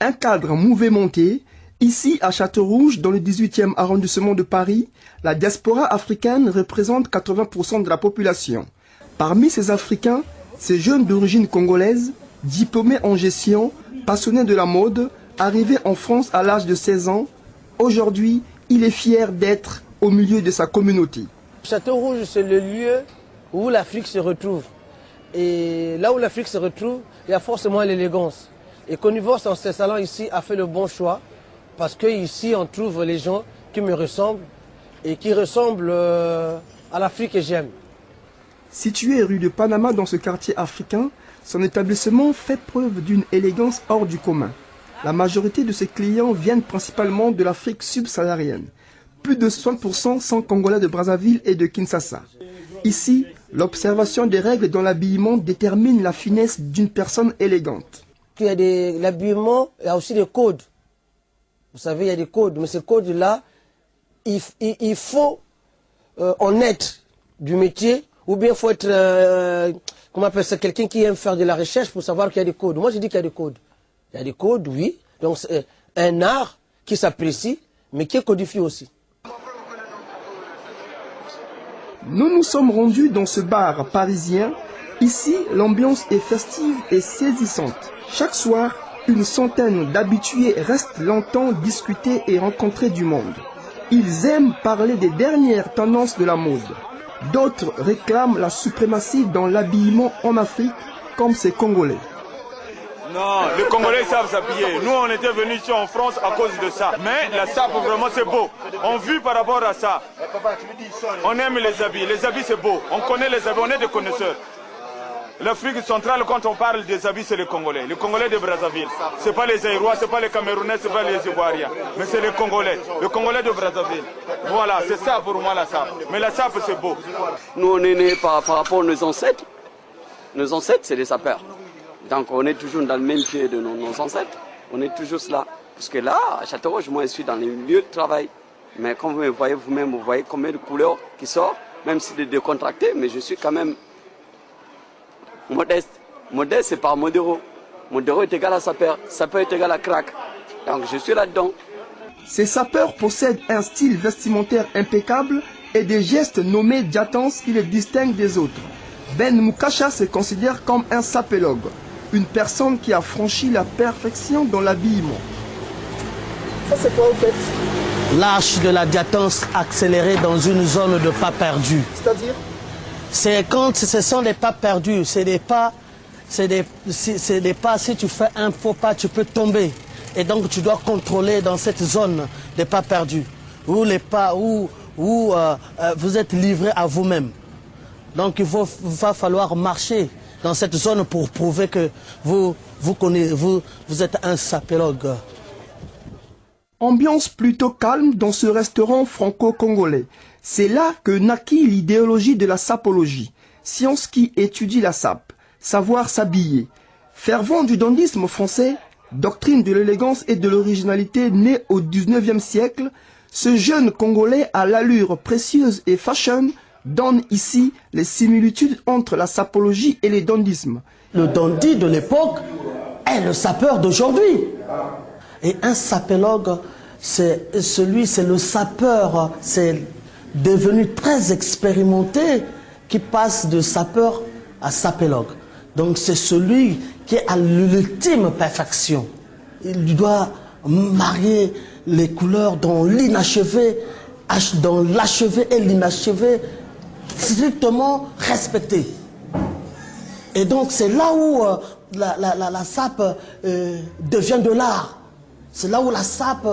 Un cadre mouvementé. Ici, à Châteaurouge, dans le 18e arrondissement de Paris, la diaspora africaine représente 80% de la population. Parmi ces Africains, ces jeunes d'origine congolaise, diplômés en gestion, passionnés de la mode, arrivés en France à l'âge de 16 ans, aujourd'hui, il est fier d'être au milieu de sa communauté. Châteaurouge, c'est le lieu où l'Afrique se retrouve. Et là où l'Afrique se retrouve, il y a forcément l'élégance. Et Conivos, en s'installant ici, a fait le bon choix. Parce qu'ici, on trouve les gens qui me ressemblent et qui ressemblent à l'Afrique que j'aime. Situé rue de Panama dans ce quartier africain, son établissement fait preuve d'une élégance hors du commun. La majorité de ses clients viennent principalement de l'Afrique subsaharienne. Plus de 60% sont congolais de Brazzaville et de Kinshasa. Ici, l'observation des règles dans l'habillement détermine la finesse d'une personne élégante. Il y a l'habillement, il y a aussi des codes. Vous savez, il y a des codes, mais ces codes-là, il faut en être du métier, ou bien il faut être, comment on appelle ça, quelqu'un qui aime faire de la recherche pour savoir qu'il y a des codes. Moi, je dis qu'il y a des codes. Il y a des codes, oui. Donc, c'est un art qui s'apprécie, mais qui est codifié aussi. Nous nous sommes rendus dans ce bar parisien. Ici, l'ambiance est festive et saisissante. Chaque soir, une centaine d'habitués restent longtemps discuter et rencontrer du monde. Ils aiment parler des dernières tendances de la mode. D'autres réclament la suprématie dans l'habillement en Afrique, comme ces Congolais. Non, les Congolais savent s'habiller. Nous, on était venus ici en France à cause de ça. Mais la sape, vraiment, c'est beau. On vit par rapport à ça. On aime les habits. Les habits, c'est beau. On connaît les habits. On est des connaisseurs. L'Afrique centrale, quand on parle des habits, c'est les Congolais. Les Congolais de Brazzaville. Ce n'est pas les Aïrois, ce n'est pas les Camerounais, ce n'est pas les Ivoiriens. Mais c'est les Congolais. Les Congolais de Brazzaville. Voilà, c'est ça pour moi la sape. Mais la sape, c'est beau. Nous, on est nés par rapport à nos ancêtres. Nos ancêtres, c'est des sapeurs. Donc on est toujours dans le même pied de nos ancêtres. On est toujours là. Parce que là, à Châteaurouge, moi, je suis dans les lieux de travail. Mais comme vous me voyez vous-même, vous voyez combien de couleurs qui sortent, même si c'est décontracté, mais je suis quand même modeste. Modeste, c'est par modéro. Modéro est égal à sapeur. Sapeur est égal à crack. Donc je suis là-dedans. Ces sapeurs possèdent un style vestimentaire impeccable et des gestes nommés diatances qui les distinguent des autres. Ben Mukasha se considère comme un sapélogue, une personne qui a franchi la perfection dans l'habillement. Ça, c'est quoi, en fait? L'arche de la diatance accélérée dans une zone de pas perdus. C'est-à-dire? C'est quand ce sont des pas perdus, c'est des pas, si tu fais un faux pas, tu peux tomber. Et donc tu dois contrôler dans cette zone des pas perdus, où les pas, où vous êtes livré à vous-même. Donc il va falloir marcher dans cette zone pour prouver que vous êtes un sapélogue. Ambiance plutôt calme dans ce restaurant franco-congolais. C'est là que naquit l'idéologie de la sapologie, science qui étudie la sape, savoir s'habiller. Fervent du dandysme français, doctrine de l'élégance et de l'originalité née au 19e siècle, ce jeune Congolais à l'allure précieuse et fashion donne ici les similitudes entre la sapologie et les dandysmes. Le dandy de l'époque est le sapeur d'aujourd'hui. Et un sapélogue, c'est le sapeur, c'est devenu très expérimenté qui passe de sapeur à sapélogue. Donc c'est celui qui est à l'ultime perfection. Il doit marier les couleurs dans l'inachevé, dans l'achevé et l'inachevé, strictement respecté. Et donc c'est là où la sape devient de l'art. C'est là où la sape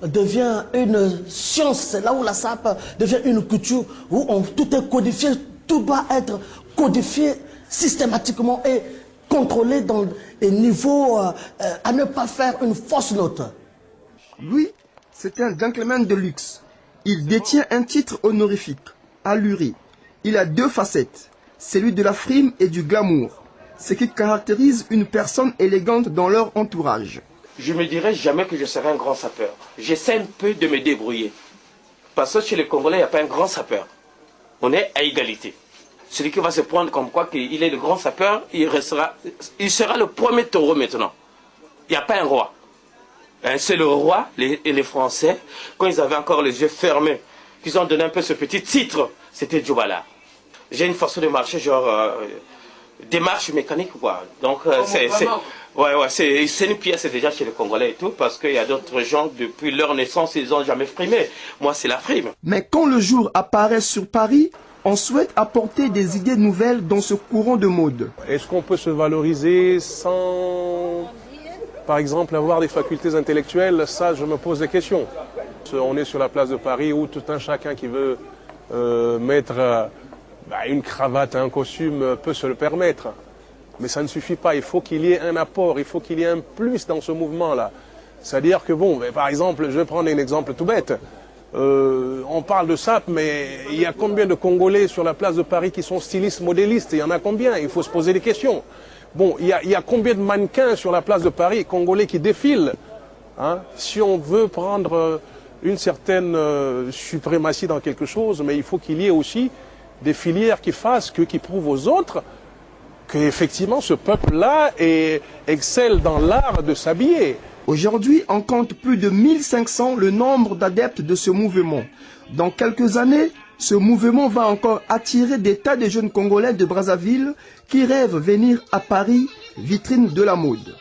devient une science, c'est là où la sape devient une couture, où tout est codifié, tout doit être codifié systématiquement et contrôlé dans les niveaux à ne pas faire une fausse note. Lui, c'est un gentleman de luxe. Il détient un titre honorifique, alluré. Il a deux facettes, celui de la frime et du glamour, ce qui caractérise une personne élégante dans leur entourage. Je me dirais jamais que je serai un grand sapeur. J'essaie un peu de me débrouiller. Parce que chez les Congolais, il n'y a pas un grand sapeur. On est à égalité. Celui qui va se prendre comme quoi qu'il est le grand sapeur, il sera le premier taureau maintenant. Il n'y a pas un roi. C'est le roi et les Français, quand ils avaient encore les yeux fermés, qu'ils ont donné un peu ce petit titre, c'était Djoubala. J'ai une façon de marcher, genre démarche mécanique, quoi. Donc c'est une pièce déjà chez les Congolais et tout, parce qu'il y a d'autres gens, depuis leur naissance, ils n'ont jamais frimé. Moi, c'est la frime. Mais quand le jour apparaît sur Paris, on souhaite apporter des idées nouvelles dans ce courant de mode. Est-ce qu'on peut se valoriser sans, par exemple, avoir des facultés intellectuelles? Ça, je me pose des questions. On est sur la place de Paris où tout un chacun qui veut mettre une cravate, un costume peut se le permettre. Mais ça ne suffit pas, il faut qu'il y ait un apport, il faut qu'il y ait un plus dans ce mouvement-là. C'est-à-dire que, par exemple, je vais prendre un exemple tout bête. On parle de SAP, mais il y a combien de Congolais sur la place de Paris qui sont stylistes, modélistes? Il y en a combien? Il faut se poser des questions. Il y a combien de mannequins sur la place de Paris, Congolais, qui défilent, hein? Si on veut prendre une certaine suprématie dans quelque chose, mais il faut qu'il y ait aussi des filières qui fassent, qui prouvent aux autres qu'effectivement ce peuple-là excelle dans l'art de s'habiller. Aujourd'hui, on compte plus de 1500 le nombre d'adeptes de ce mouvement. Dans quelques années, ce mouvement va encore attirer des tas de jeunes Congolais de Brazzaville qui rêvent venir à Paris, vitrine de la mode.